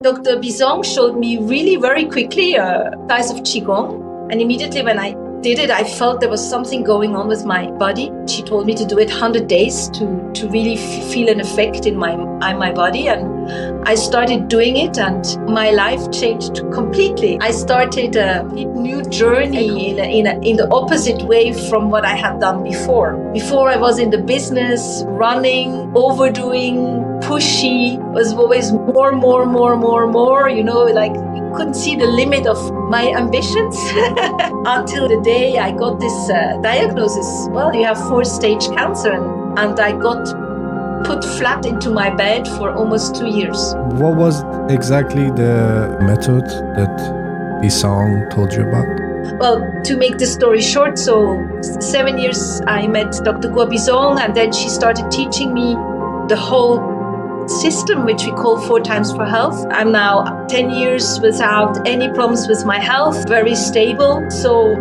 Dr. Bisong showed me really very quickly a size of Qigong. And immediately when I did it, I felt there was something going on with my body. She told me to do it 100 days to really feel an effect in my body. And I started doing it and my life changed completely. I started a new journey in the opposite way from what I had done before. Before I was in the business, running, overdoing, pushy, was always more, you know, like you couldn't see the limit of my ambitions until the day I got this diagnosis. Well, you have 4-stage cancer, and I got put flat into my bed for almost 2 years. What was exactly the method that Bisong told you about? Well, to make the story short, so 7 years I met Dr. Guo Bisong, and then she started teaching me the whole system, which we call 4 times for health. I'm now 10 years without any problems with my health, very stable. So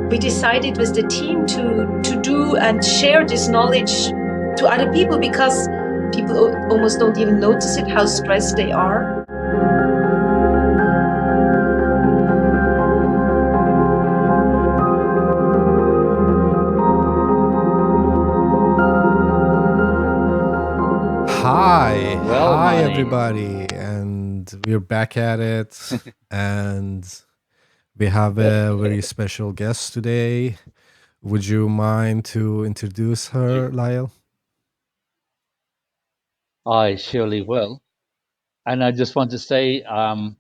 we decided with the team to do and share this knowledge to other people, because people almost don't even notice it, how stressed they are. Hi everybody, and we're back at it. And we have a very special guest today. Would you mind to introduce her, Lyle? I surely will. And I just want to say I'm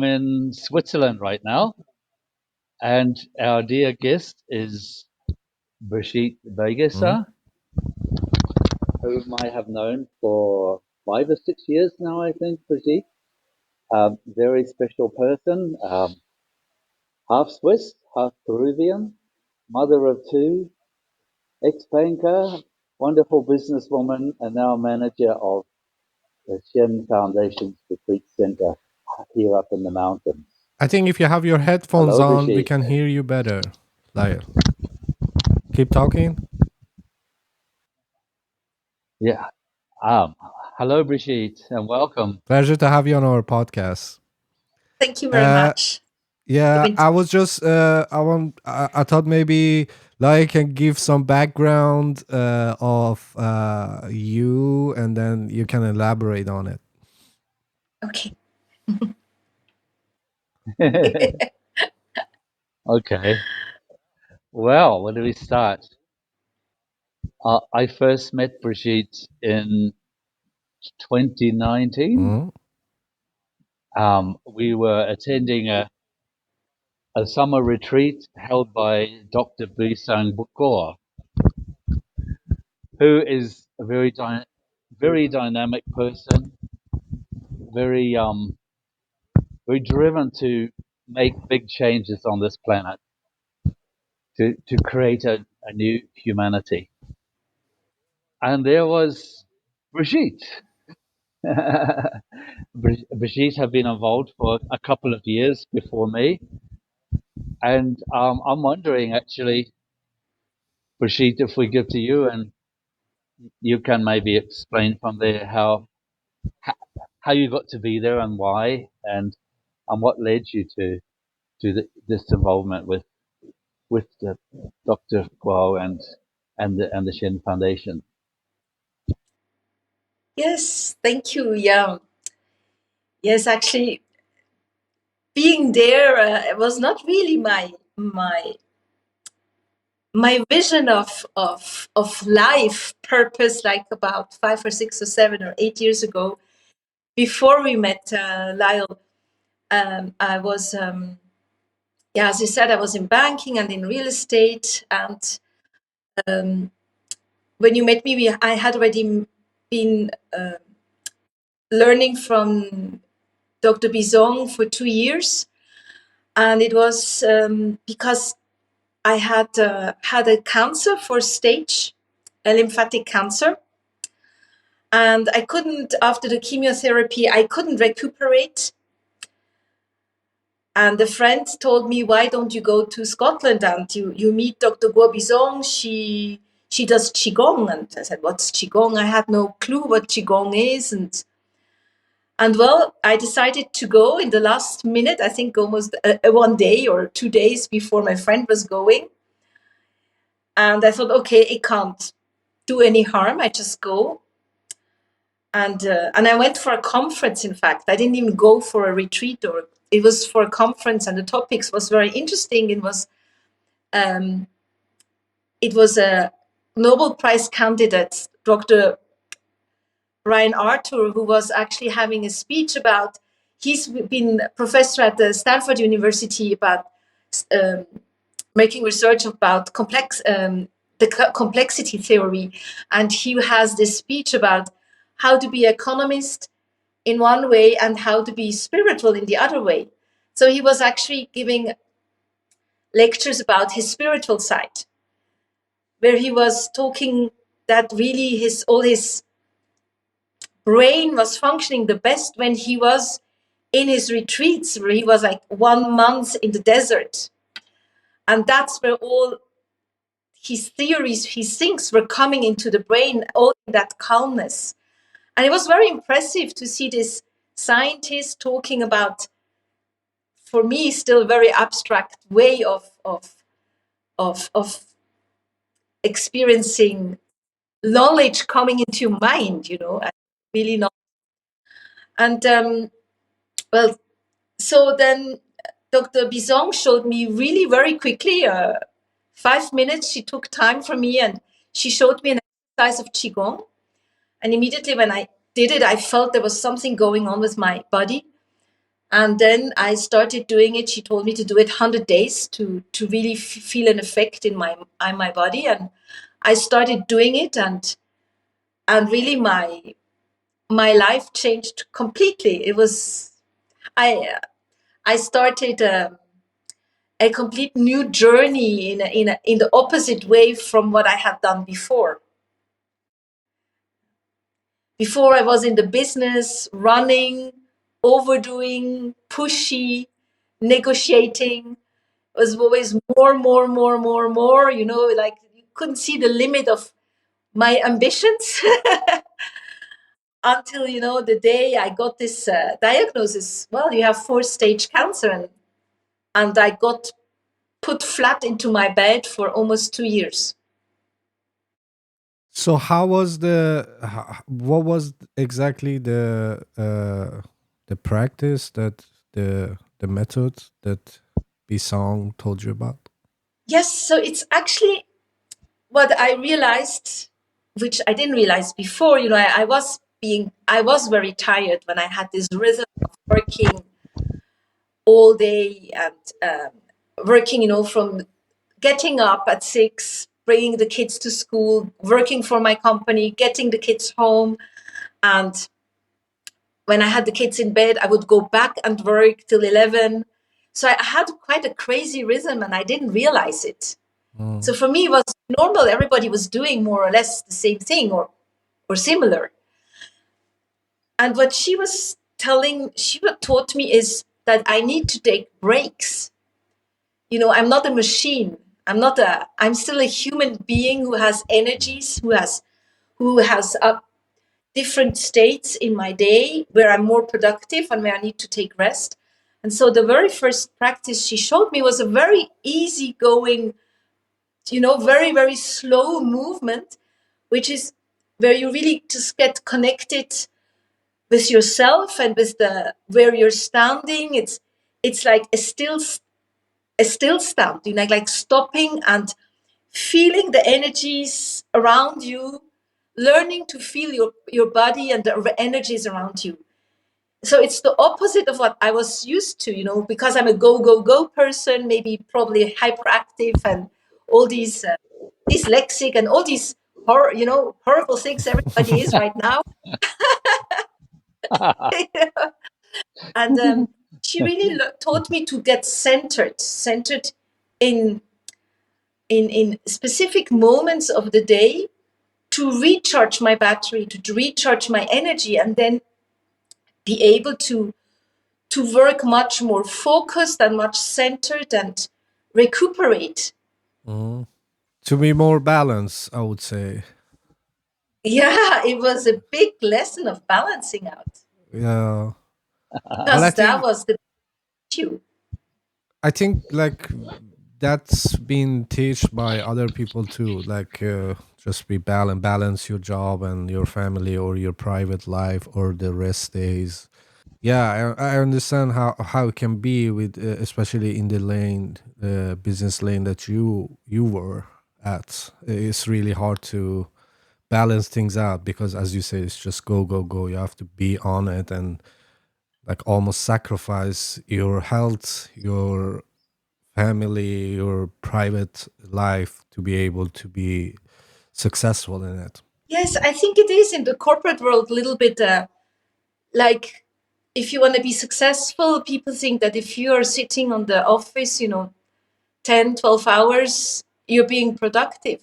in Switzerland right now, and our dear guest is Brigitte Bürgisser, whom I have known for 5 or 6 years now, I think, Brigitte. Very special person, half Swiss, half Peruvian, mother of 2, ex-banker, wonderful businesswoman, and now manager of the Shen Foundation's retreat center here up in the mountains. I think if you have your headphones Hello, on, we Brigitte. can hear you better, Lyle. Keep talking. Yeah. Hello, Brigitte, and welcome. Pleasure to have you on our podcast. Thank you very much. Yeah, I was just I thought maybe Lai can give some background of you, and then you can elaborate on it. Okay. Okay. Well, where do we start? I first met Brigitte in 2019. We were attending a summer retreat held by Dr. Bisong Bukor, who is a very dynamic person, very very driven to make big changes on this planet, to create a new humanity. And there was Brigitte. Brigitte had been involved for a couple of years before me, and I'm wondering, actually, Brigitte, if we give to you, and you can maybe explain from there how you got to be there and why, and what led you to this involvement with the Dr. Guo and the Shen Foundation. Yes, thank you. Yeah. Yes, actually, being there was not really my vision of life purpose, like about 5 or 6 or 7 or 8 years ago. Before we met Lyle, I was, as you said, I was in banking and in real estate. And when you met me, I had already been learning from Dr. Bisong for 2 years. And it was because I had had a cancer, 4-stage, a lymphatic cancer. And I couldn't, after the chemotherapy, I couldn't recuperate. And a friend told me, why don't you go to Scotland and you meet Dr. Guo Bisong? She does Qigong. And I said, what's Qigong? I had no clue what Qigong is. And well, I decided to go in the last minute, I think almost 1 day or 2 days before my friend was going. And I thought, okay, it can't do any harm. I just go. And I went for a conference, in fact. I didn't even go for a retreat, or it was for a conference, and the topics was very interesting. It was a Nobel Prize candidate, Dr. Ryan Arthur, who was actually having a speech about, he's been professor at the Stanford University about making research about complexity theory. And he has this speech about how to be economist in one way and how to be spiritual in the other way. So he was actually giving lectures about his spiritual side, where he was talking that really all his brain was functioning the best when he was in his retreats, where he was like 1 month in the desert. And that's where all his theories, his things were coming into the brain, all in that calmness. And it was very impressive to see this scientist talking about, for me, still very abstract way of experiencing knowledge coming into your mind, and really not. And well, so then Dr. Bisong showed me really very quickly, 5 minutes, she took time for me and she showed me an exercise of Qigong. And immediately when I did it, I felt there was something going on with my body. And then I started doing it. She told me to do it 100 days to really feel an effect in my body. And I started doing it, and really my life changed completely. It was, I started a complete new journey in the opposite way from what I had done before. Before, I was in the business, running, overdoing, pushy, negotiating. It was always more, like you couldn't see the limit of my ambitions until, the day I got this diagnosis. Well, you have 4-stage cancer, and I got put flat into my bed for almost 2 years. So what was exactly the practice, that the method that Bisong told you about? Yes, so it's actually what I realized, which I didn't realize before. I was very tired when I had this rhythm of working all day and working, from getting up at 6, bringing the kids to school, working for my company, getting the kids home. And when I had the kids in bed, I would go back and work till 11. So I had quite a crazy rhythm and I didn't realize it. So for me, it was normal. Everybody was doing more or less the same thing or similar. And what she taught me is that I need to take breaks. I'm not a machine. I'm still a human being who has energies, who has different states in my day where I'm more productive and where I need to take rest. And so the very first practice she showed me was a very easygoing, very, very slow movement, which is where you really just get connected with yourself and with where you're standing. It's like a still stand, like stopping and feeling the energies around you, learning to feel your body and the energies around you. So it's the opposite of what I was used to, because I'm a go person, maybe probably hyperactive and all these dyslexic and all these horrible things everybody is right now. And she really taught me to get centered in specific moments of the day, to recharge my battery, to recharge my energy, and then be able to work much more focused and much centered and recuperate. To be more balanced, I would say. Yeah, it was a big lesson of balancing out. Yeah. Because that was the issue. I think like that's been taught by other people too. Like just be balance your job and your family or your private life or the rest days. Yeah, I understand how it can be with especially in the lane, business lane that you were at. It's really hard to balance things out because, as you say, it's just go go go. You have to be on it and like almost sacrifice your health, your family, your private life to be able to be successful in it. Yes, I think it is in the corporate world a little bit like if you want to be successful, people think that if you are sitting on the office, 10, 12 hours, you're being productive.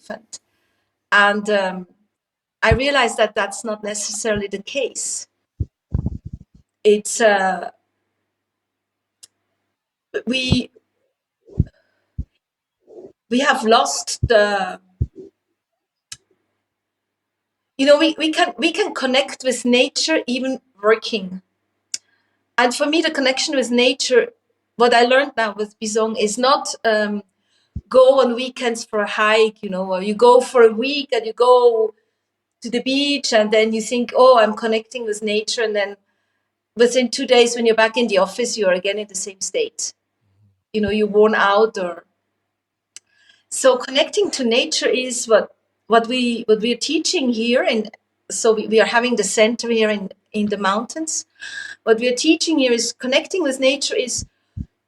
And I realized that that's not necessarily the case. It's we have lost the we can connect with nature even working. And for me, the connection with nature, what I learned now with Qigong is not go on weekends for a hike, or you go for a week and you go to the beach and then you think, oh, I'm connecting with nature. And then within 2 days, when you're back in the office, you're again in the same state. You're worn out. Or so connecting to nature is what we're teaching here. And so we are having the center here in the mountains. What we are teaching here is connecting with nature is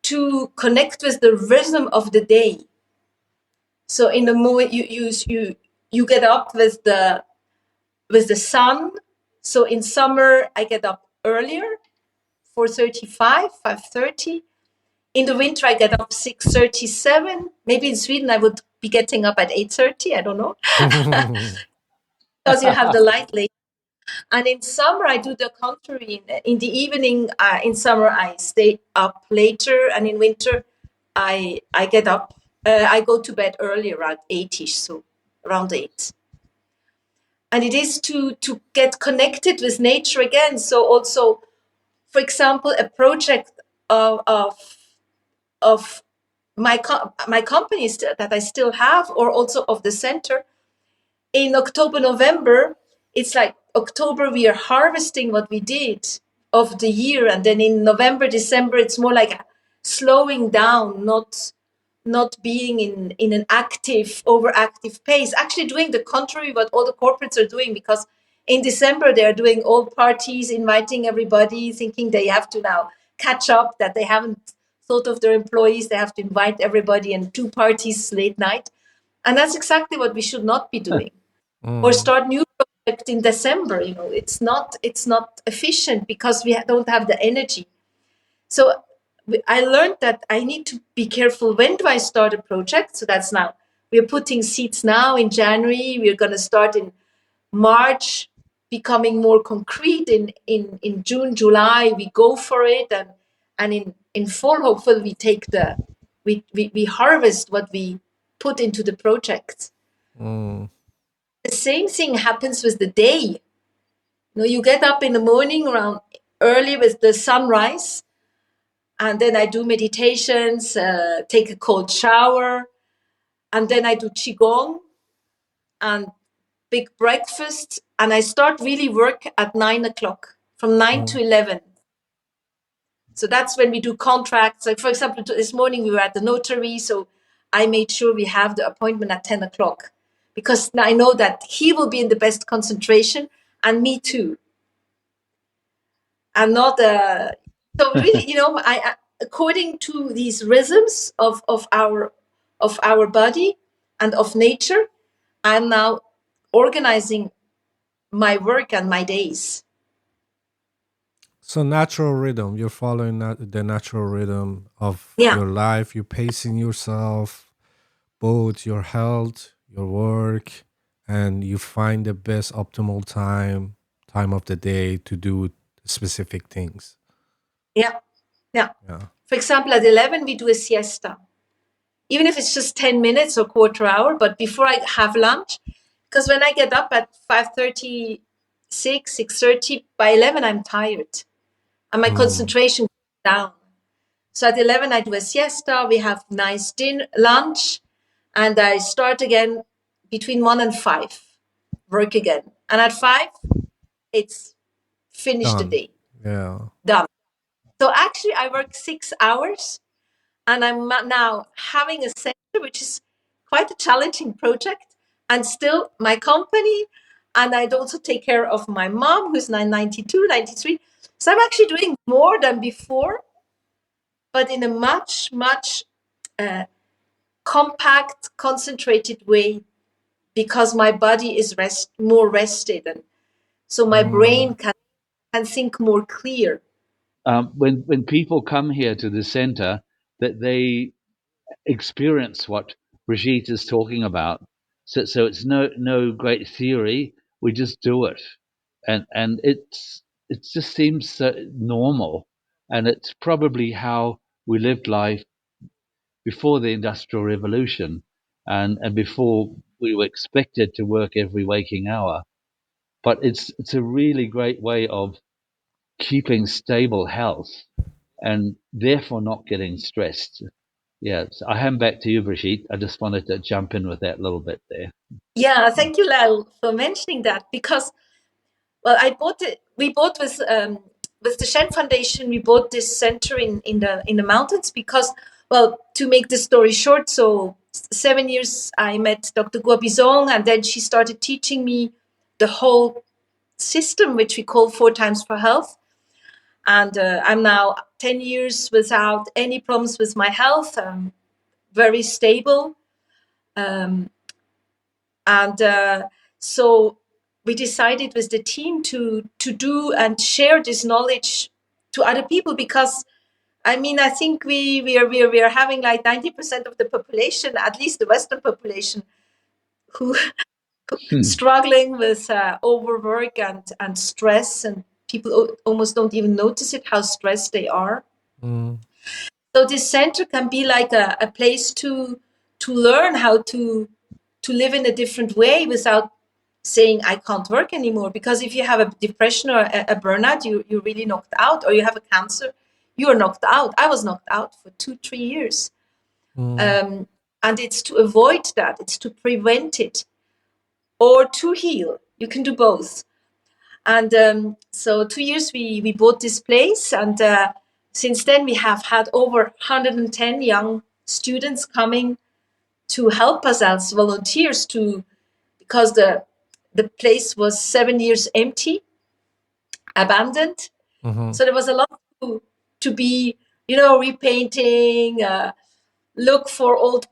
to connect with the rhythm of the day. So in the moment you get up with the sun. So in summer I get up earlier, 4:35, 5:30. In the winter I get up 6:37. Maybe in Sweden I would be getting up at 8:30. I don't know, because you have the light late. And in summer I do the contrary. In the evening, in summer I stay up later, and in winter I get up. I go to bed early, around 8ish, so around 8. And it is to get connected with nature again. So also, for example, a project of my companies that I still have, or also of the center. In October, November, it's like October we are harvesting what we did of the year, and then in November, December it's more like slowing down, not being in an active, overactive pace, actually doing the contrary what all the corporates are doing, because in December they're doing all parties, inviting everybody, thinking they have to now catch up, that they haven't thought of their employees, they have to invite everybody and 2 parties late night. And that's exactly what we should not be doing. Or start new project in December. It's not efficient because we don't have the energy. So I learned that I need to be careful, when do I start a project. So that's now we're putting seeds now in January. We're going to start in March, becoming more concrete in June, July. We go for it, and in fall hopefully we take we harvest what we put into the project. The same thing happens with the day. You get up in the morning around early with the sunrise, and then I do meditations, take a cold shower, and then I do Qigong and big breakfast, and I start really work at 9 o'clock, from 9 to 11. So that's when we do contracts. Like, for example, this morning we were at the notary, so I made sure we have the appointment at 10 o'clock, because I know that he will be in the best concentration, and me too. And not so really, I according to these rhythms of our body and of nature, I'm now organizing my work and my days. So natural rhythm, you're following the natural rhythm of Yeah. your life. You're pacing yourself, both your health, your work, and you find the best optimal time of the day to do specific things. Yeah. For example, at 11 we do a siesta, even if it's just 10 minutes or quarter hour, but before I have lunch, because when I get up at 5:30 6:30. By 11, I'm tired. And my concentration goes down. So at 11, I do a siesta. We have nice lunch. And I start again between 1 and 5, work again. And at 5, it's finished the Done. day. Yeah. Done. So actually, I work 6 hours. And I'm now having a center, which is quite a challenging project. And still my company. And I'd also take care of my mom, who's now 92, 93. So I'm actually doing more than before, but in a much, much compact, concentrated way, because my body is more rested. And so my brain can think more clear. When people come here to the center, that they experience what Brigitte is talking about. So it's no great theory. We just do it, and it just seems so normal, and it's probably how we lived life before the Industrial Revolution, and before we were expected to work every waking hour. But it's a really great way of keeping stable health and therefore not getting stressed. Yes, I hand back to you, Brigitte. I just wanted to jump in with that little bit there. Yeah, thank you, Lal, for mentioning that, because, well, I bought it. We bought with the Shen Foundation. We bought this center in the mountains because, well, to make the story short, so 7 years I met Dr. Guobizong, and then she started teaching me the whole system, which we call 4 times for health. And I'm now 10 years without any problems with my health. I'm very stable. So we decided with the team to do and share this knowledge to other people, because I mean, I think we are having like 90% of the population, at least the Western population, who struggling with overwork and stress, and people almost don't even notice it, how stressed they are. So this center can be like a place to learn how to live in a different way without saying I can't work anymore. Because if you have a depression or a burnout, you're really knocked out, or you have a cancer, you are knocked out. I was knocked out for 2-3 years. And it's to avoid that, it's to prevent it, or to heal. You can do both. And so 2 years we bought this place, and since then we have had over 110 young students coming to help us as volunteers, because the place was 7 years empty, abandoned. So there was a lot to be, repainting, look for old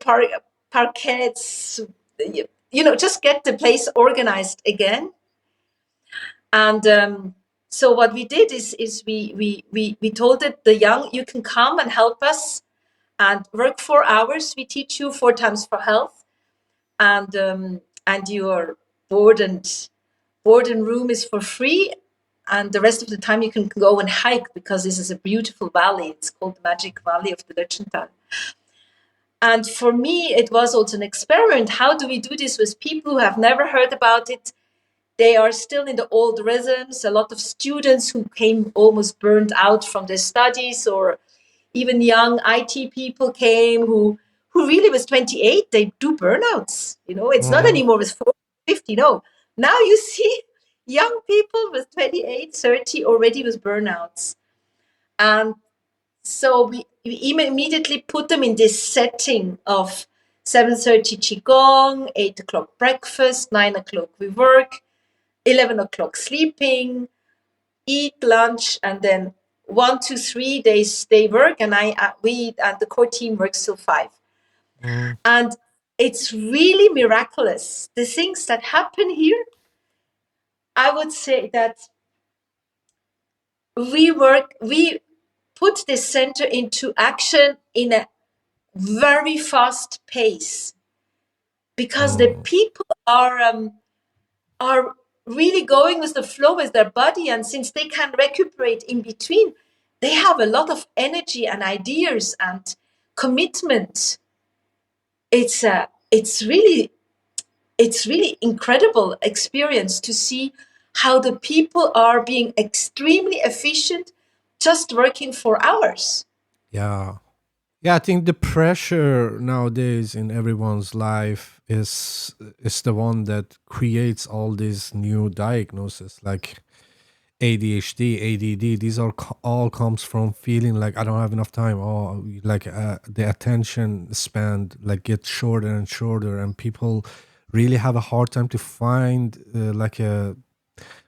parquets, just get the place organized again. And so what we did is we told the young, you can come and help us and work 4 hours. We teach you 4 times for health, and your board and room is for free, and the rest of the time you can go and hike, because this is a beautiful valley. It's called the Magic Valley of the Lötschental. And for me, it was also an experiment. How do we do this with people who have never heard about it? They are still in the old rhythms. A lot of students who came almost burned out from their studies, or even young IT people came who really was 28. They do burnouts. It's not anymore with 40, 50. No. Now you see young people with 28, 30 already with burnouts. And so we immediately put them in this setting of 7:30 Qigong, 8 o'clock breakfast, 9 o'clock we work, 11 o'clock sleeping, eat lunch, and then 1 to 3 days they work, and we and the core team works till 5. And it's really miraculous, the things that happen here. I would say that we put this center into action in a very fast pace, because the people are really going with the flow with their body, and since they can recuperate in between, they have a lot of energy and ideas and commitment. It's really incredible experience to see how the people are being extremely efficient, just working for hours. Yeah. Yeah, I think the pressure nowadays in everyone's life is the one that creates all these new diagnoses like ADHD, ADD. These are all comes from feeling like I don't have enough time, or like the attention span like gets shorter and shorter, and people really have a hard time to find like a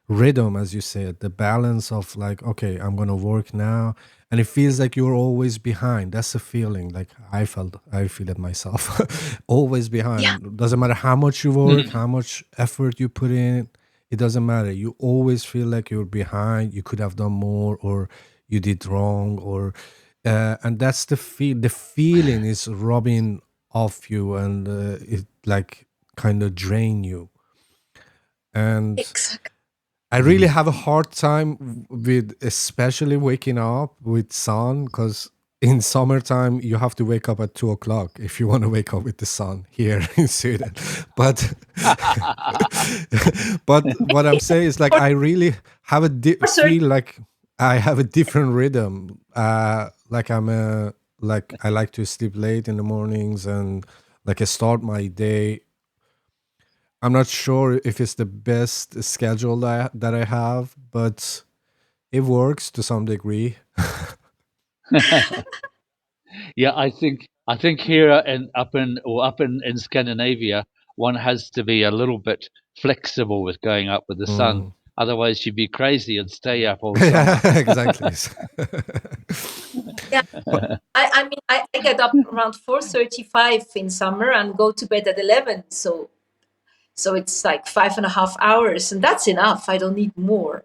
rhythm, as you said, the balance of like, okay, I'm gonna work now, and it feels like you're always behind. That's the feeling. Like I feel it myself, always Yeah, behind. Doesn't matter how much you work, how much effort you put in. It doesn't matter. You always feel like you're behind. You could have done more, or you did wrong, or and that's the feel. The feeling is rubbing off you, and it like kind of drain you. And exactly. I really have a hard time with especially waking up with sun, because in summertime you have to wake up at 2 o'clock if you want to wake up with the sun here in Sweden. But but what I'm saying is like I really have a feel like I have a different rhythm. Like I'm a like I like to sleep late in the mornings, and like I start my day. I'm not sure if it's the best schedule that I have, but it works to some degree. Yeah, I think here in up in Scandinavia, one has to be a little bit flexible with going up with the sun. Mm. Otherwise, you'd be crazy and stay up all summer. Yeah, exactly. Yeah. But I mean, I get up around 4:35 in summer and go to bed at 11. So it's like 5.5 hours, and that's enough. I don't need more.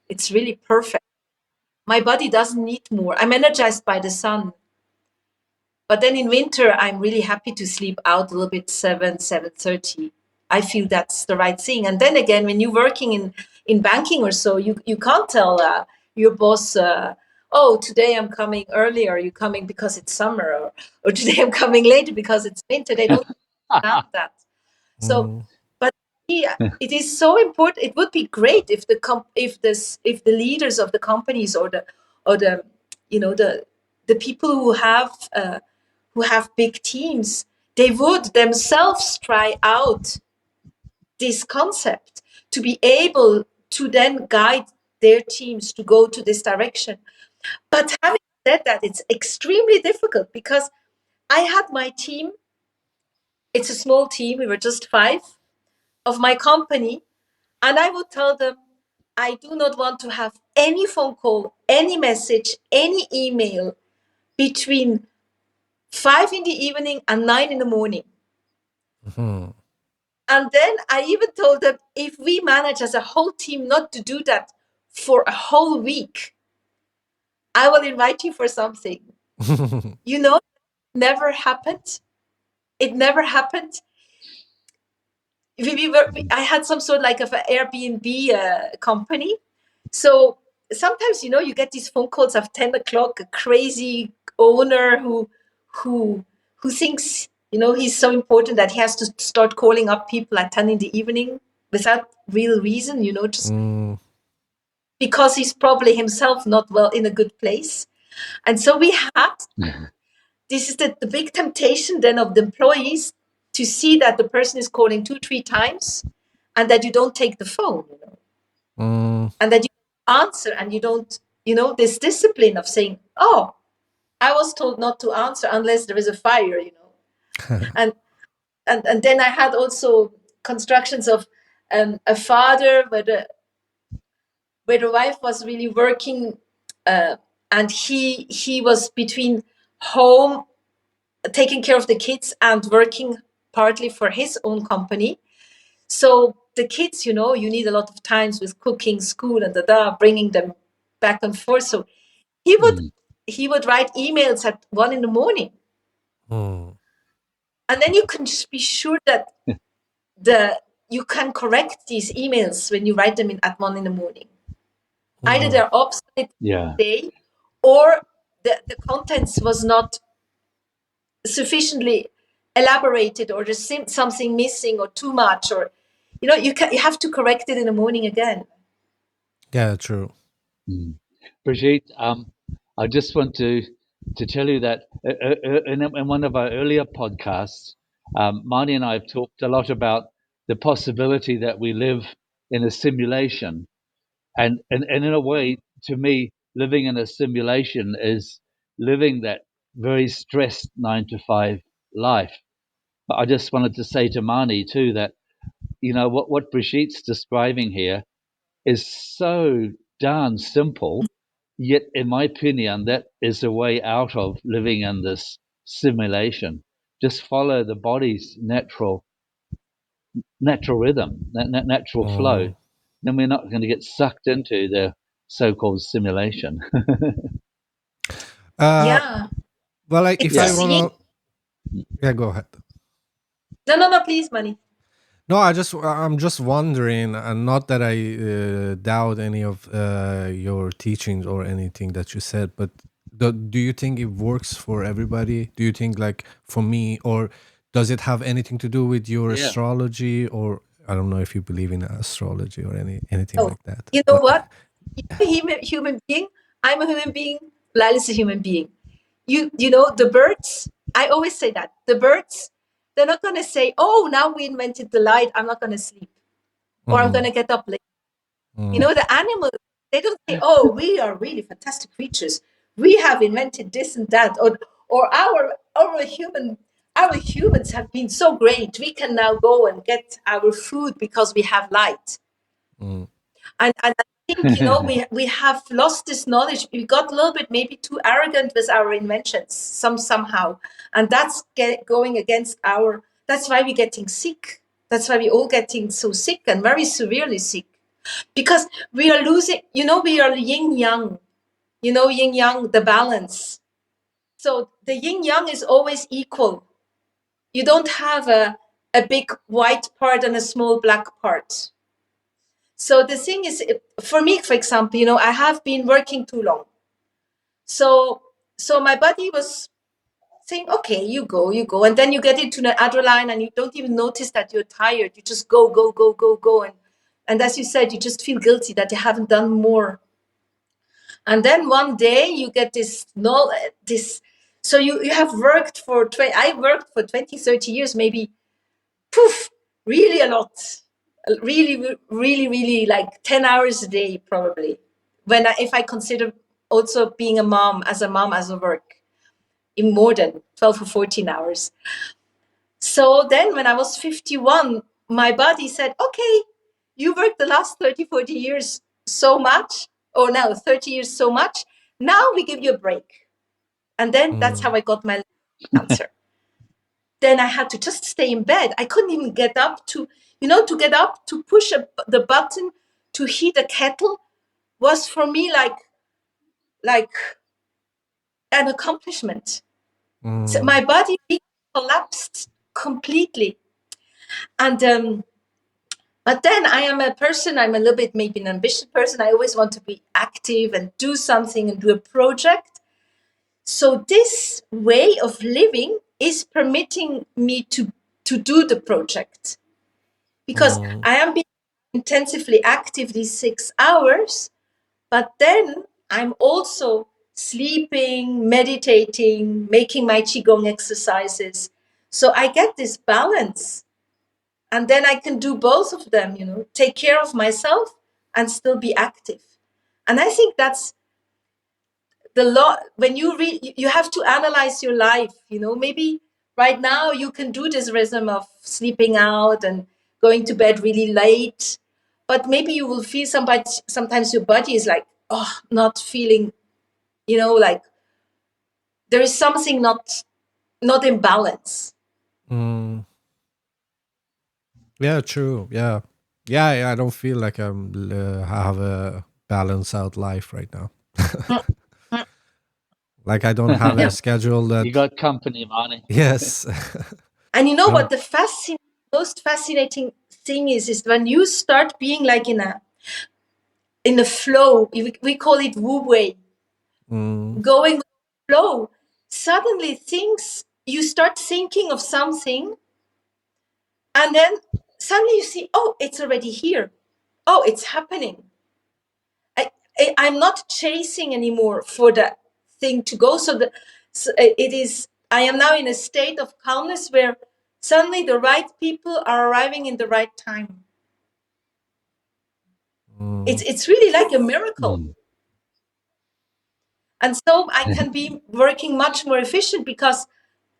It's really perfect. My body doesn't need more. I'm energized by the sun. But then in winter, I'm really happy to sleep out a little bit, 7:30. I feel that's the right thing. And then again, when you're working in banking or so, you can't tell your boss, oh, today I'm coming earlier. You're coming because it's summer, or today I'm coming later because it's winter. They don't have that. So, mm, but yeah, it is so important. It would be great if if the leaders of the companies, or the the people who have big teams, they would themselves try out this concept to be able to then guide their teams to go to this direction. But having said that, it's extremely difficult because I had my team. It's a small team. We were just five of my company. And I would tell them, I do not want to have any phone call, any message, any email between 5 in the evening and 9 in the morning. mhm. And then I even told them, if we manage as a whole team not to do that for a whole week, I will invite you for something. You know, never happened. It never happened. I had some sort like of an Airbnb company. So sometimes, you get these phone calls at 10 o'clock, a crazy owner who who thinks, he's so important that he has to start calling up people at 10 in the evening without real reason, just Mm, because he's probably himself not well in a good place. And so we had this is the big temptation then of the employees to see that the person is calling 2, 3 times and that you don't take the phone, mm. and that you answer, and you don't, this discipline of saying, oh, I was told not to answer unless there is a fire. And and then I had also constructions of a father where the wife was really working, and he was between home taking care of the kids and working partly for his own company. So the kids, you need a lot of times with cooking, school, and bringing them back and forth. So he would Mm. he would write emails at 1 in the morning, Mm, and then you can just be sure that the you can correct these emails when you write them at 1 in the morning. Either mhm, they're obsolete Yeah. day, or the contents was not sufficiently elaborated, or there's something missing or too much, or you have to correct it in the morning again. Yeah, true. Brigitte, I just want to tell you that in one of our earlier podcasts, Marnie and I have talked a lot about the possibility that we live in a simulation, and in a way, to me, living in a simulation is living that very stressed 9 to 5 life. But I just wanted to say to Marnie too that what Brigitte's describing here is so darn simple. Yet, in my opinion, that is a way out of living in this simulation. Just follow the body's natural rhythm, natural flow. Mm. Then we're not going to get sucked into the so-called simulation. Uh, Yeah, well, like it's if Yeah. I this yin. wanna, yeah, go ahead. No, please, money. No, I'm just wondering, and not that I doubt any of your teachings or anything that you said, but do you think it works for everybody? Do you think, like, for me, or does it have anything to do with your Yeah. astrology, or I don't know if you believe in astrology or anything Oh, like that, you know but what? You're a human being. I'm a human being. Lyle is a human being. You know the birds. I always say that the birds. They're not gonna say, "Oh, now we invented the light. I'm not gonna sleep, or I'm mm, gonna get up late." You mm, know the animals. They don't say, "Oh, we are really fantastic creatures. We have invented this and that," or our humans have been so great. We can now go and get our food because we have light. mm, And I think, we have lost this knowledge. We got a little bit maybe too arrogant with our inventions, somehow. And that's going against that's why we're getting sick. That's why we're all getting so sick and very severely sick. Because we are losing, we are yin yang, yin yang, the balance. So the yin yang is always equal. You don't have a big white part and a small black part. So the thing is, for me, for example, I have been working too long. So my body was saying, okay, you go. And then you get into the adrenaline and you don't even notice that you're tired. You just go, go, go, go, go. And as you said, you just feel guilty that you haven't done more. And then one day you get this, no, this, so you have worked I worked for 20, 30 years, maybe, poof, really a lot. Really, really, really, like 10 hours a day, probably. If I consider also being a mom as a work, in more than 12 or 14 hours. So then when I was 51, my body said, okay, you worked the last 30, 40 years so much, or now 30 years so much. Now we give you a break. And then that's how mm, I got my cancer. Then I had to just stay in bed. I couldn't even get up to get up to push the button to heat a kettle was for me like an accomplishment. So mm, my body collapsed completely, and but then I am a person. I'm a little bit maybe an ambitious person. I always want to be active and do something and do a project. So this way of living is permitting me to do the project, because mm, I am being intensively active these 6 hours, but then I'm also sleeping, meditating, making my Qigong exercises. So I get this balance. And then I can do both of them, take care of myself and still be active. And I think that's the law. When you have to analyze your life, maybe right now you can do this rhythm of sleeping out and going to bed really late, but maybe you will feel sometimes your body is like, oh, not feeling, like there is something not in balance. mm. Yeah, true. Yeah, yeah. I don't feel like I have a balanced out life right now. Mm, mm. Like I don't have a Yeah. schedule You that. got company, Marnie. Yes. And you know I don't. what the most fascinating thing is when you start being like in a flow, we call it wu wei, Mm, going with the flow. Suddenly things, you start thinking of something, and then suddenly you see, oh, it's already here. Oh, it's happening. I'm not chasing anymore for the thing to go. So it is, I am now in a state of calmness where suddenly the right people are arriving in the right time. It's really like a miracle. And so I can be working much more efficient because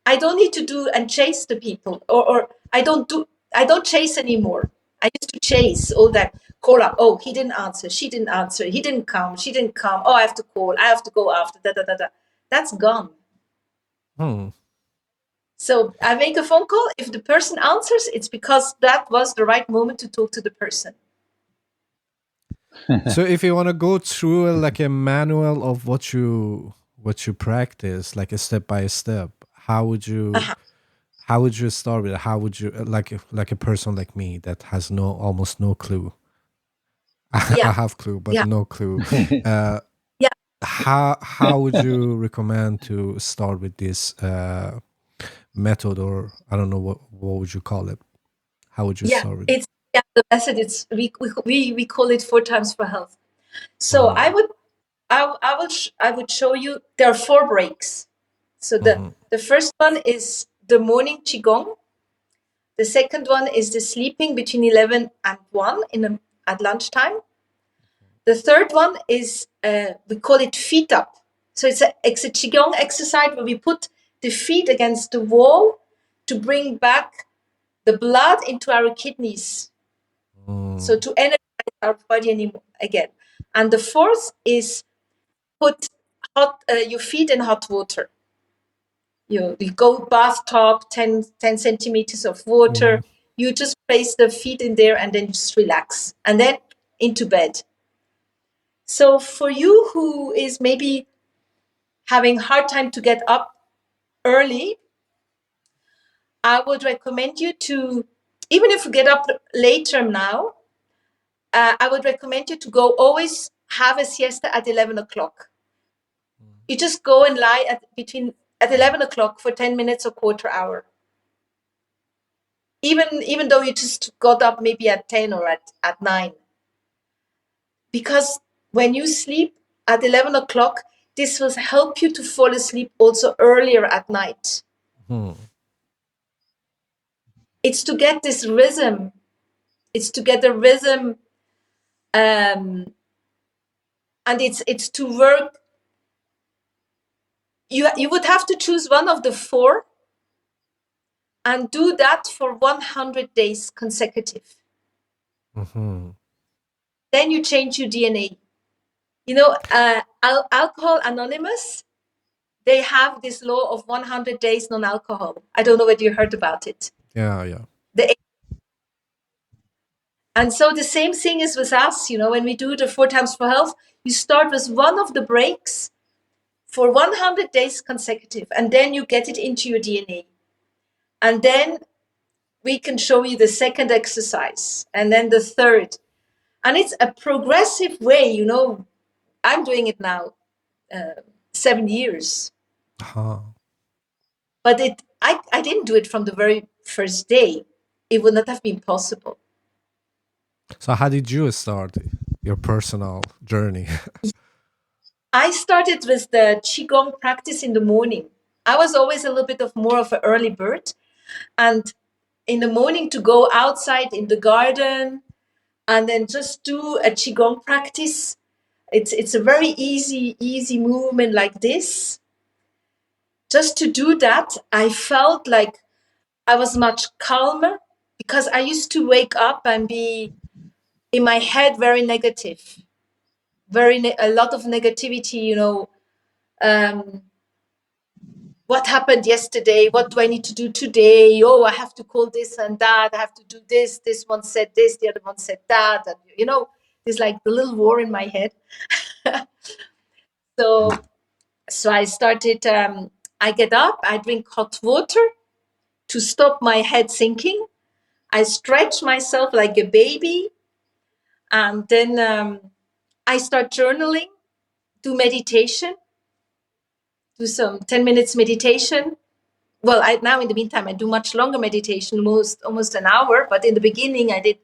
I don't need to do and chase the people, or I don't chase anymore. I used to chase all that, call up. Oh, he didn't answer. She didn't answer. He didn't come. She didn't come. Oh, I have to call. I have to go after. That's gone. So I make a phone call. If the person answers, it's because that was the right moment to talk to the person. So if you want to go through like a manual of what you practice, like a step by step, how would you start with it? How would you like a person like me that has almost no clue? Yeah. I have clue, but no clue. Yeah. How would you recommend to start with this method, or I don't know what would you call it? How would you start with it? The method, it's we call it 4 times for health. So I would show you there are 4 breaks. So the first one is the morning Qigong. The second one is the sleeping between 11 and 1 at lunchtime. The third one is we call it feet up. So it's a Qigong exercise where we put the feet against the wall to bring back the blood into our kidneys. So to energize our body again. And the fourth is put your feet in hot water. You go bathtub, 10 centimeters of water. You just place the feet in there and then just relax. And then into bed. So for you who is maybe having hard time to get up early, I would recommend you to, even if you get up later now, I would recommend you to go always have a siesta at 11 o'clock. You just go and lie at 11 o'clock for 10 minutes or quarter hour. Even though you just got up maybe at 10 or at 9. Because when you sleep at 11 o'clock, this will help you to fall asleep also earlier at night. It's to get this rhythm. It's to get the rhythm, and it's to work. You would have to choose one of the 4 and do that for 100 days consecutive. Then you change your DNA. You know, Alcohol Anonymous, they have this law of 100 days non-alcohol. I don't know whether you heard about it. Yeah. And so the same thing is with us, when we do the 4 times for health, you start with one of the breaks for 100 days consecutive, and then you get it into your DNA. And then we can show you the second exercise, and then the third. And it's a progressive way, I'm doing it now 7 years. But I didn't do it from the very first day. It would not have been possible. So how did you start your personal journey? I started with the Qigong practice in the morning. I was always a little bit more of an early bird. And in the morning to go outside in the garden and then just do a Qigong practice. It's a very easy movement like this. Just to do that, I felt like I was much calmer because I used to wake up and be in my head very negative, a lot of negativity, what happened yesterday? What do I need to do today? Oh, I have to call this and that. I have to do this. This one said this, the other one said that. And, there's like the little war in my head. So I started, I get up, I drink hot water to stop my head sinking. I stretch myself like a baby. And then I start journaling, do meditation, do some 10 minutes meditation. Well, now in the meantime, I do much longer meditation, almost an hour. But in the beginning, I did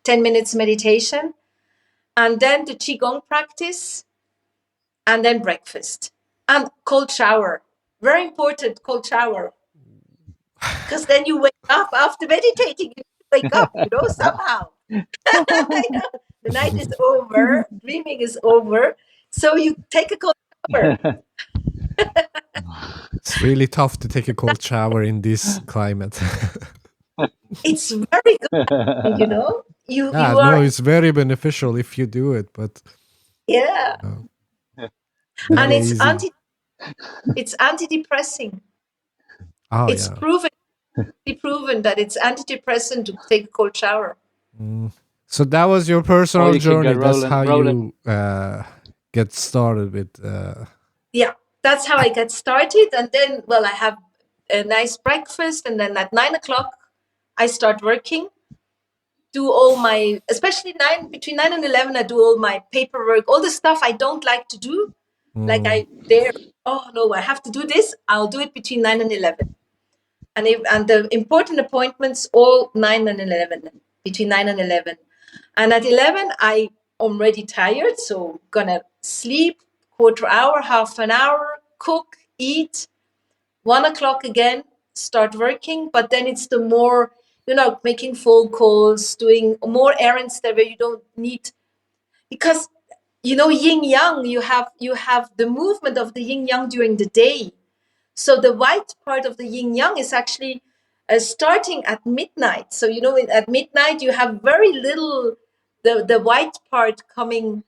10 minutes meditation. And then the Qigong practice. and then breakfast and cold shower. Very important, cold shower. Because then you wake up after meditating, you wake up, somehow. The night is over, dreaming is over. So you take a cold shower. It's really tough to take a cold shower in this climate. It's very good, You Yeah, are, it's very beneficial if you do it, but yeah. very And it's easy. antidepressing. Oh, It's proven that it's antidepressant to take a cold shower. So that was your personal you can go journey. That's how rolling. you get started with. Yeah, that's how I get started. And then, I have a nice breakfast. And then at 9 o'clock, I start working. Do all my, especially between 9 and 11, I do all my paperwork, all the stuff I don't like to do. Like oh no, I have to do this. I'll do it between 9 and 11. And the important appointments, all 9 and 11, between 9 and 11. And at 11, I'm already tired. So gonna sleep, quarter hour, half an hour, cook, eat. 1 o'clock again, start working. But then it's the more, making phone calls, doing more errands there where you don't need, because, yin yang, you have the movement of the yin yang during the day. So the white part of the yin yang is actually starting at midnight. So, at midnight, you have very little, the white part coming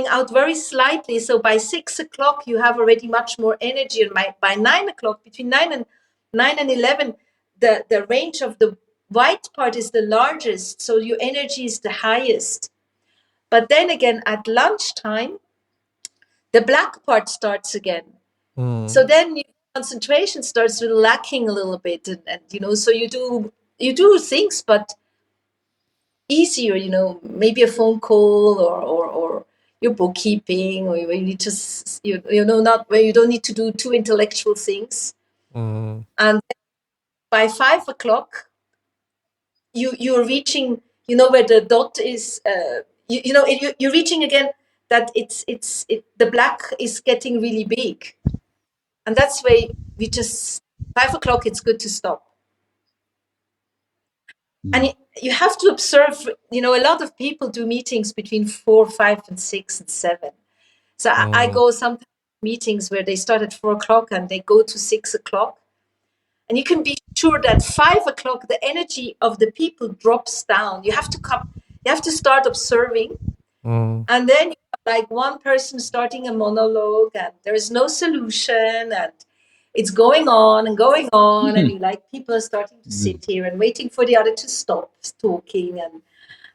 out very slightly. So by 6 o'clock, you have already much more energy. And by 9 o'clock, between 9 and 11, the range of the white part is the largest. So your energy is the highest. But then again, at lunchtime, the black part starts again. So then your concentration starts lacking a little bit, and so you do things, but easier. Maybe a phone call or your bookkeeping, or where you need to not where you don't need to do too intellectual things. And by 5 o'clock, you're reaching, where the dot is. You're reaching again that the black is getting really big. And that's where 5 o'clock, it's good to stop. And you have to observe, a lot of people do meetings between 4, 5, and 6 and 7. So I go sometimes meetings where they start at 4 o'clock and they go to 6 o'clock. And you can be sure that 5 o'clock, the energy of the people drops down. You have to start observing. And then you have like one person starting a monologue and there is no solution, and it's going on and going on, and people are starting to sit here and waiting for the other to stop talking,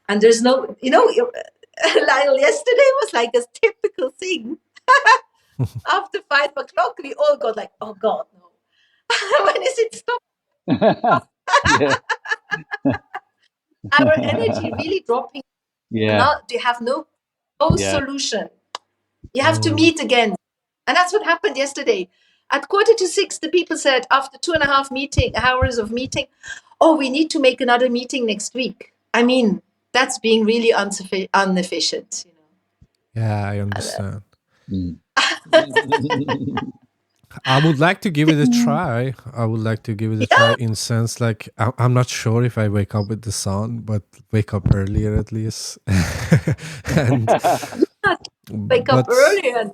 and there's no, Lyle, yesterday was like a typical thing. After 5 o'clock, we all got like, oh God, no. When is it stopping? Our energy really dropping. You have no solution. You have to meet again. And that's what happened yesterday. At 5:45, the people said, after 2.5 hours of meeting, oh, we need to make another meeting next week. I mean, that's being really inefficient. Yeah, I understand. I would like to give it a try. In sense, like, I'm not sure if I wake up with the sun, but wake up earlier at least. And wake up earlier. And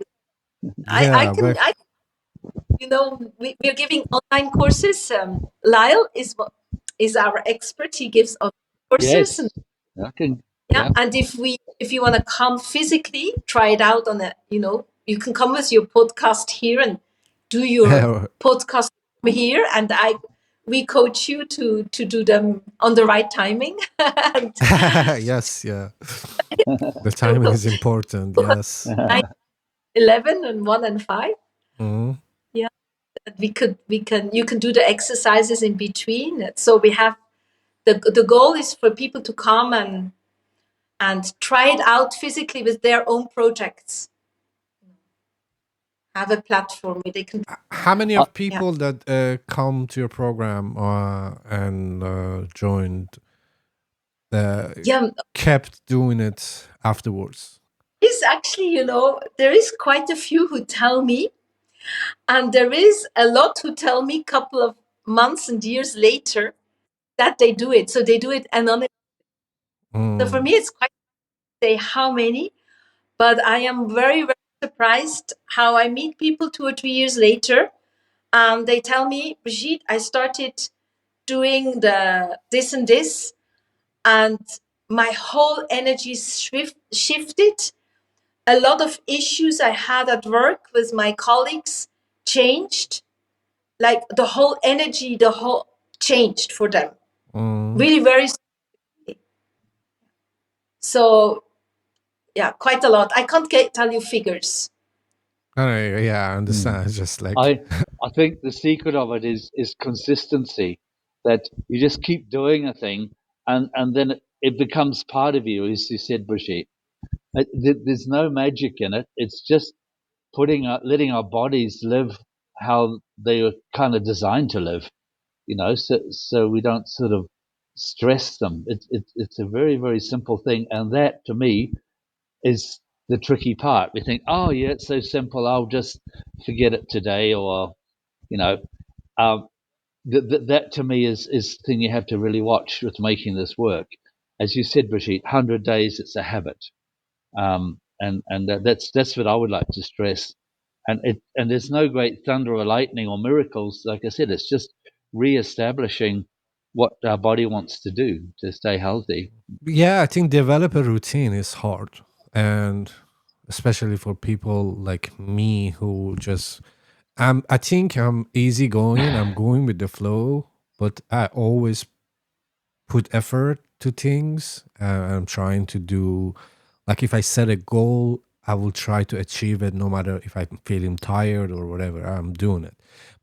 we're giving online courses. Lyle is our expert. He gives courses. And if you want to come physically, try it out on you can come with your podcast here and do your podcast here, and we coach you to do them on the right timing. Yes, yeah. The timing is important. Yes. 11 and 1 and 5. Yeah, you can do the exercises in between. So we have the goal is for people to come and try it out physically with their own projects. Have a platform where they can. How many of people that come to your program and joined kept doing it afterwards? is actually, there is quite a few who tell me, and there is a lot who tell me a couple of months and years later that they do it. So they do it anonymously. So for me, it's quite to say how many, but I am very, very surprised how I meet people 2 or 3 years later, and they tell me, Brigitte, I started doing this and this, and my whole energy shifted. A lot of issues I had at work with my colleagues changed. Like the whole energy, the whole changed for them. Really very. So yeah, quite a lot. I can't tell you figures. Yeah, I understand. It's just like I think the secret of it is consistency. That you just keep doing a thing, and then it becomes part of you, as you said, Brigitte. There's no magic in it. It's just letting our bodies live how they were kind of designed to live. So we don't sort of stress them. It's a very, very simple thing, and that to me is the tricky part. We think, oh yeah, it's so simple. I'll just forget it today, or you know, um, that to me is the thing you have to really watch with making this work. As you said, Brigitte, 100 days, it's a habit, and that's what I would like to stress. And there's no great thunder or lightning or miracles. Like I said, it's just re-establishing what our body wants to do to stay healthy. yeah, I think develop a routine is hard, and especially for people like me who just I think I'm easygoing. I'm going with the flow, but I always put effort to things. I'm trying to do, like, if I set a goal, I will try to achieve it no matter if I'm feeling tired or whatever. I'm doing it.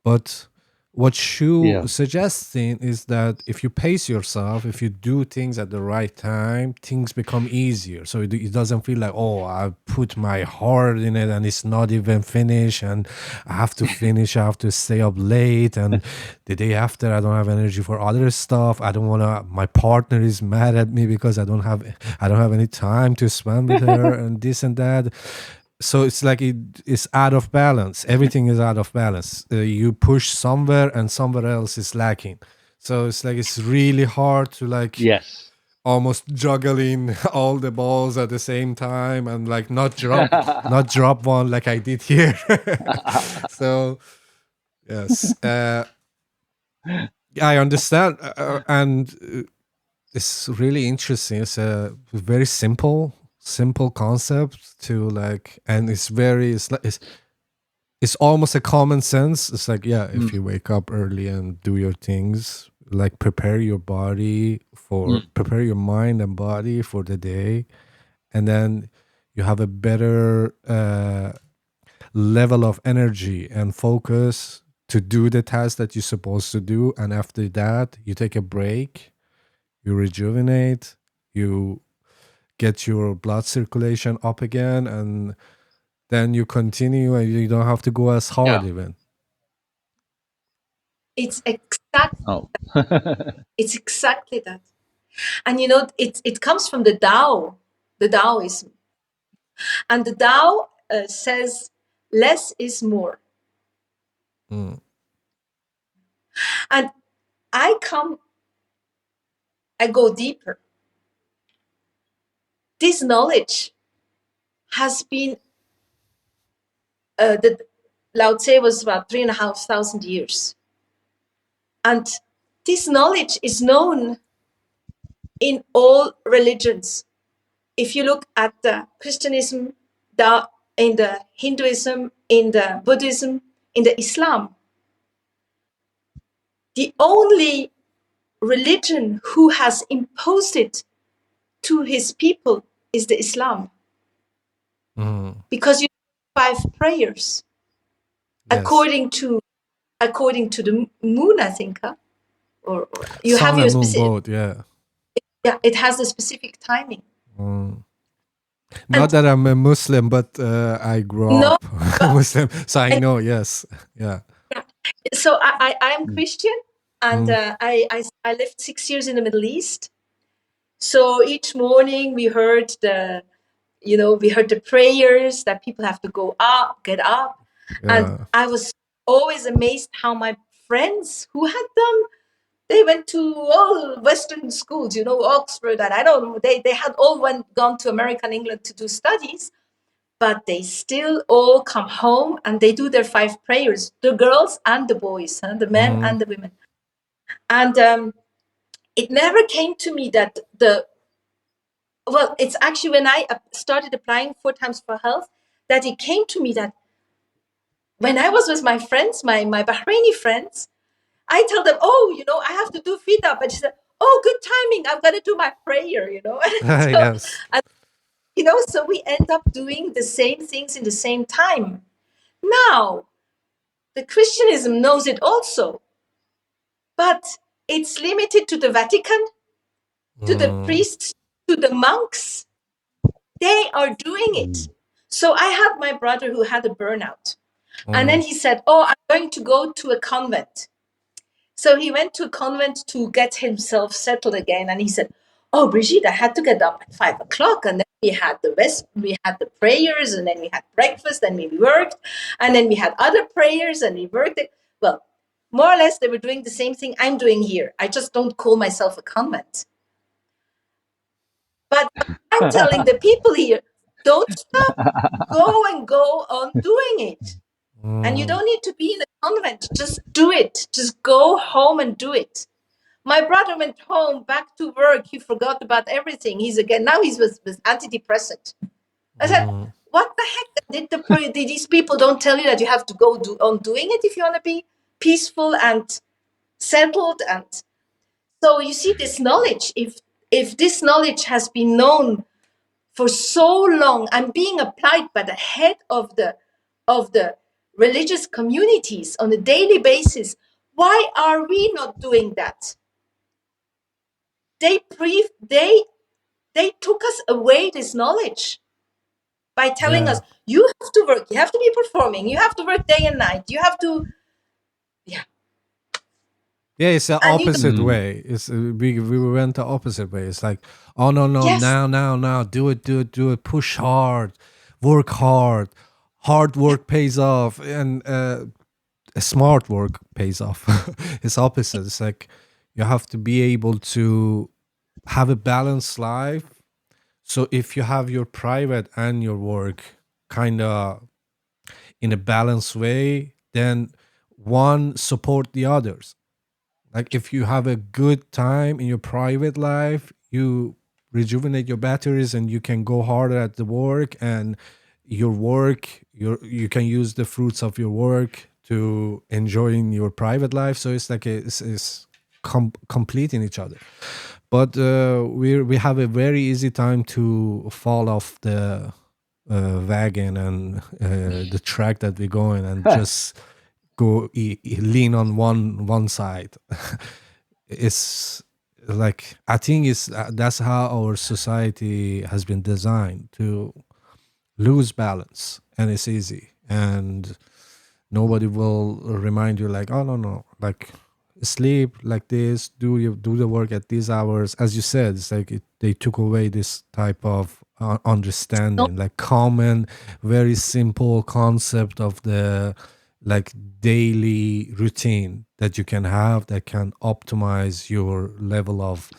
But what you Yeah. suggesting is that if you pace yourself, if you do things at the right time, things become easier. So it doesn't feel like, oh, I put my heart in it and it's not even finished, and I have to finish, I have to stay up late, and the day after I don't have energy for other stuff. I don't want to, my partner is mad at me because I don't have any time to spend with her and this and that. So it's like it's out of balance. Everything is out of balance. You push somewhere and somewhere else is lacking. So it's like it's really hard to like Yes. almost juggling all the balls at the same time and like not drop one like I did here. So yes, I understand, and it's really interesting. It's a very simple concept to like, and it's almost a common sense. It's like, yeah, if you wake up early and do your things, like prepare your mind and body for the day, and then you have a better level of energy and focus to do the task that you're supposed to do. And after that, you take a break, you rejuvenate, you get your blood circulation up again, and then you continue and you don't have to go as hard Yeah. even. It's exactly Oh. it's exactly that. And it comes from the Tao, the Taoism. And the Tao says less is more. Mm. And I go deeper. This knowledge has been, the Lao Tse was about 3,500 years. And this knowledge is known in all religions. If you look at the Christianism, in the Hinduism, in the Buddhism, in the Islam, the only religion who has imposed it to his people is the Islam. Because you have 5 prayers Yes. according to the moon, I think, or you Sun have your and moon specific. both, yeah. Yeah, it has a specific timing. Not that I'm a Muslim, but I grew No, up Muslim, so I know. Yes, yeah. So I am Christian, and I lived 6 years in the Middle East. So each morning we heard the we heard the prayers that people have to go up, get up. And I was always amazed how my friends who had done, they went to all Western schools, Oxford, and I don't know, they had all gone to American England to do studies, but they still all come home and they do their 5 prayers, the girls and the boys, the men and the women. And it never came to me that it's actually when I started applying 4 times for health, that it came to me that when I was with my friends, my Bahraini friends, I tell them, I have to do feet up. And she said, oh, good timing. I'm going to do my prayer, Yes. And, so we end up doing the same things in the same time. Now, the Christianism knows it also, but it's limited to the Vatican, to the priests, to the monks. They are doing it. So I had my brother who had a burnout. And then he said, I'm going to go to a convent. So he went to a convent to get himself settled again. And he said, oh, Brigitte, I had to get up at 5 o'clock. And then we had the prayers, and then we had breakfast, and we worked. And then we had other prayers, and we worked. Well, more or less, they were doing the same thing I'm doing here. I just don't call myself a convent. But I'm telling the people here, don't stop. Go on doing it. And you don't need to be in a convent. Just do it. Just go home and do it. My brother went home, back to work. He forgot about everything. He's with antidepressant. I said, what the heck? Did these people don't tell you that you have to go on doing it if you want to be peaceful and settled? And so you see this knowledge, if this knowledge has been known for so long and being applied by the head of the religious communities on a daily basis, why are we not doing that? They took us away this knowledge by telling us, you have to work, you have to be performing, you have to work day and night, you have to, Yeah, it's the opposite way. It's we went the opposite way. It's like, oh no, Yes. now, do it, push hard, work hard. Hard work pays off, and smart work pays off. It's opposite. It's like you have to be able to have a balanced life. So if you have your private and your work kind of in a balanced way, then one support the others. Like if you have a good time in your private life, you rejuvenate your batteries and you can go harder at the work, and your work, you can use the fruits of your work to enjoy in your private life. So it's like it's completing each other. But we have a very easy time to fall off the wagon and the track that we're going, and just go lean on one side. It's like, I think that's how our society has been designed, to lose balance, and it's easy, and nobody will remind you like, oh no, like sleep like this, do the work at these hours. As you said, it's like they took away this type of understanding, like common, very simple concept of the like daily routine that you can have that can optimize your level of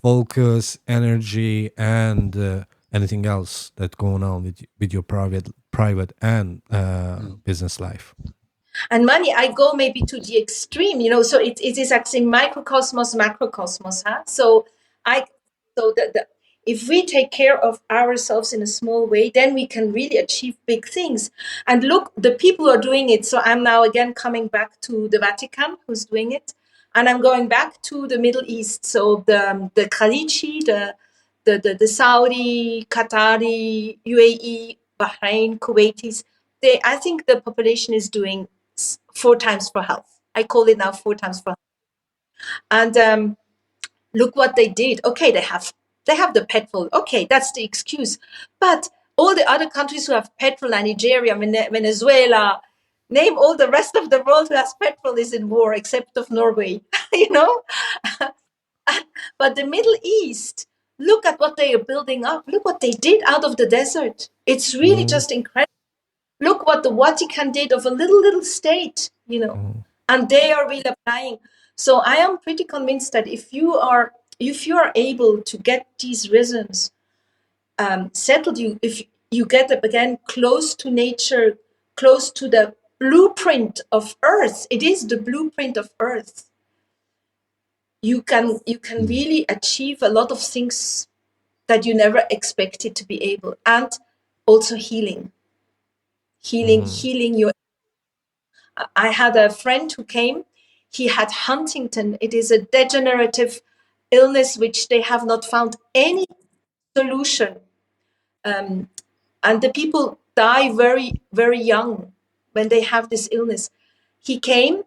focus, energy, and anything else that's going on with your private and business life. And money, I go maybe to the extreme, so it is actually microcosmos, macrocosmos, huh? If we take care of ourselves in a small way, then we can really achieve big things. And look, the people are doing it. So I'm now again coming back to the Vatican, who's doing it. And I'm going back to the Middle East. So the Khaliji, the Saudi, Qatari, UAE, Bahrain, Kuwaitis, I think the population is doing 4 times for health. I call it now 4 times for health. And look what they did. Okay, they have the petrol. Okay, that's the excuse. But all the other countries who have petrol, Nigeria, Venezuela, name all the rest of the world who has petrol is in war, except of Norway, But the Middle East, look at what they are building up. Look what they did out of the desert. It's really just incredible. Look what the Vatican did of a little state, and they are really applying. So I am pretty convinced that if you are able to get these rhythms settled, if you get them again close to nature, close to the blueprint of Earth. It is the blueprint of Earth. You can really achieve a lot of things that you never expected to be able, and also healing your. I had a friend who came. He had Huntington. It is a degenerative illness which they have not found any solution, and the people die very, very young when they have this illness. He came,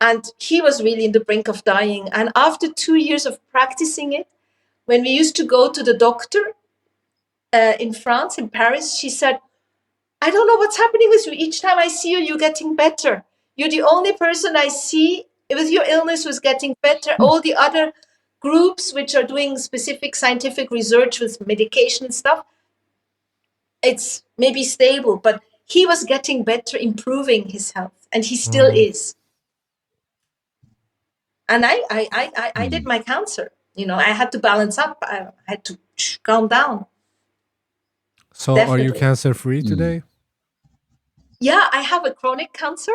and he was really in the brink of dying. And after 2 years of practicing it, when we used to go to the doctor in France, in Paris, she said, I don't know what's happening with you. Each time I see you, you're getting better. You're the only person I see with your illness was getting better. All the other groups which are doing specific scientific research with medication and stuff, it's maybe stable, but he was getting better, improving his health, and he still is. And I did my cancer. I had to balance up. I had to calm down. So Definitely. Are you cancer free today? Yeah, I have a chronic cancer.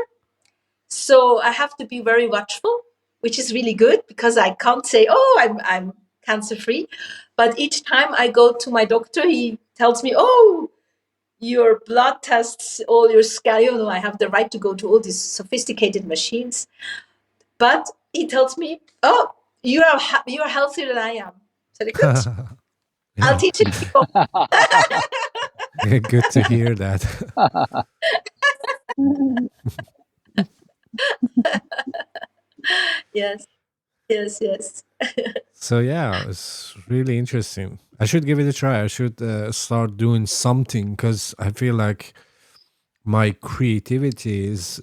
So I have to be very watchful, which is really good because I can't say, oh, I'm cancer free. But each time I go to my doctor, he tells me, oh, your blood tests, all your scale, I have the right to go to all these sophisticated machines. But he tells me, oh, you are healthier than I am. So good. I'll teach it to you. Good to hear that. Yes. So yeah, it's really interesting. I should give it a try. I should start doing something because I feel like my creativity is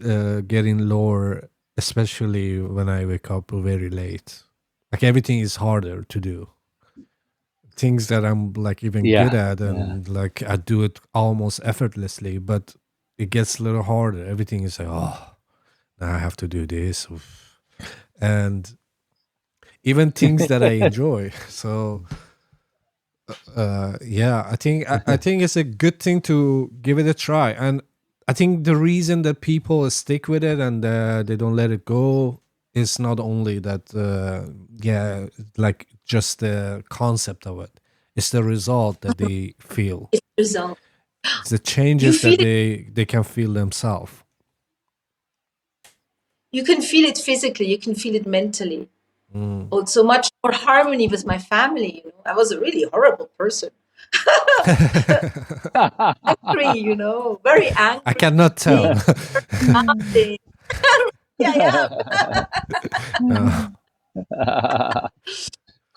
getting lower, especially when I wake up very late. Like everything is harder to do. Things that I'm like even good at, and like I do it almost effortlessly, but it gets a little harder. Everything is like, oh, now I have to do this, and even things that I enjoy. So yeah, I think it's a good thing to give it a try. And I think the reason that people stick with it and they don't let it go is not only that like just the concept of it. It's the result that they feel. It's the result. It's the changes that they can feel themselves. You can feel it physically, you can feel it mentally. Also much more harmony with my family. I was a really horrible person. Angry, very angry. I cannot tell. Yeah.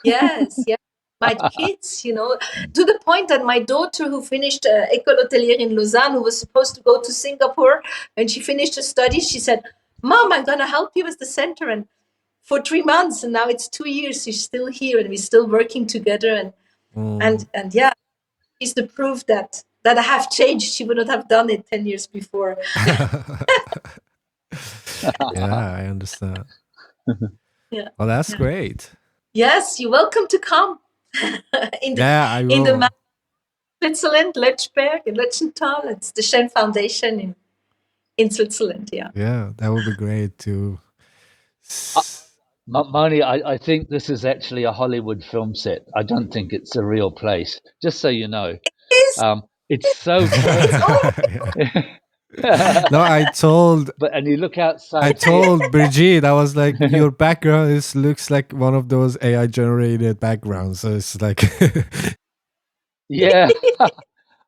Yes. My kids, to the point that my daughter, who finished École Hôtelière in Lausanne, who was supposed to go to Singapore, when she finished her studies, she said, Mom, I'm going to help you with the center. And for 3 months, and now it's 2 years, she's still here, and we're still working together. And yeah, she's the proof that I have changed. She would not have done it 10 years before. Yeah, I understand. Yeah. Well, that's great. Yes, you're welcome to come. I will. In the Switzerland, Lötschberg, in Lötschental. It's the Shen Foundation in Switzerland. Yeah, that would be great too. Moni, I think this is actually a Hollywood film set. I don't think it's a real place. Just so you know, it's so. No, and you look outside. I told Brigitte, I was like, your background looks like one of those AI generated backgrounds. So it's like, yeah.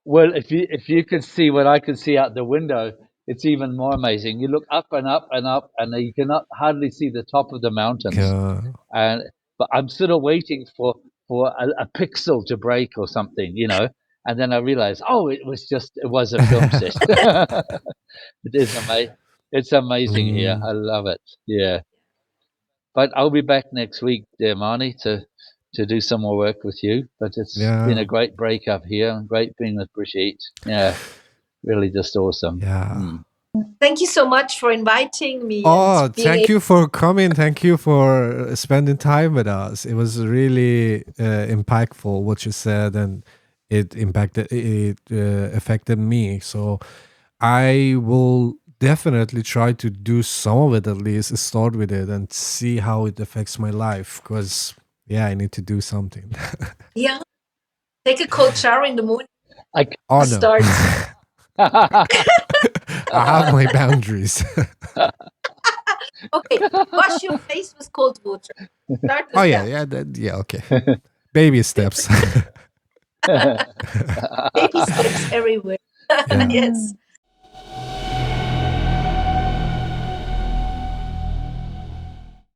Well, if you could see what I could see out the window, it's even more amazing. You look up and up and up, and you cannot hardly see the top of the mountains. But I'm sort of waiting for a pixel to break or something, And then I realized, it was a film set. It is amazing. It's amazing here. I love it. Yeah. But I'll be back next week, dear Marnie, to to do some more work with you. But it's been a great breakup here and great being with Brigitte. Yeah, really just awesome. Yeah. Thank you so much for inviting me. Oh, and being thank you for coming. Thank you for spending time with us. It was really impactful what you said, and it affected me. So I will definitely try to do some of it, at least start with it and see how it affects my life, because I need to do something. Yeah, take a cold shower in the morning. No. Start. I have my boundaries. Okay, wash your face with cold water. Start with Okay. Baby steps. Baby steps everywhere. Yes.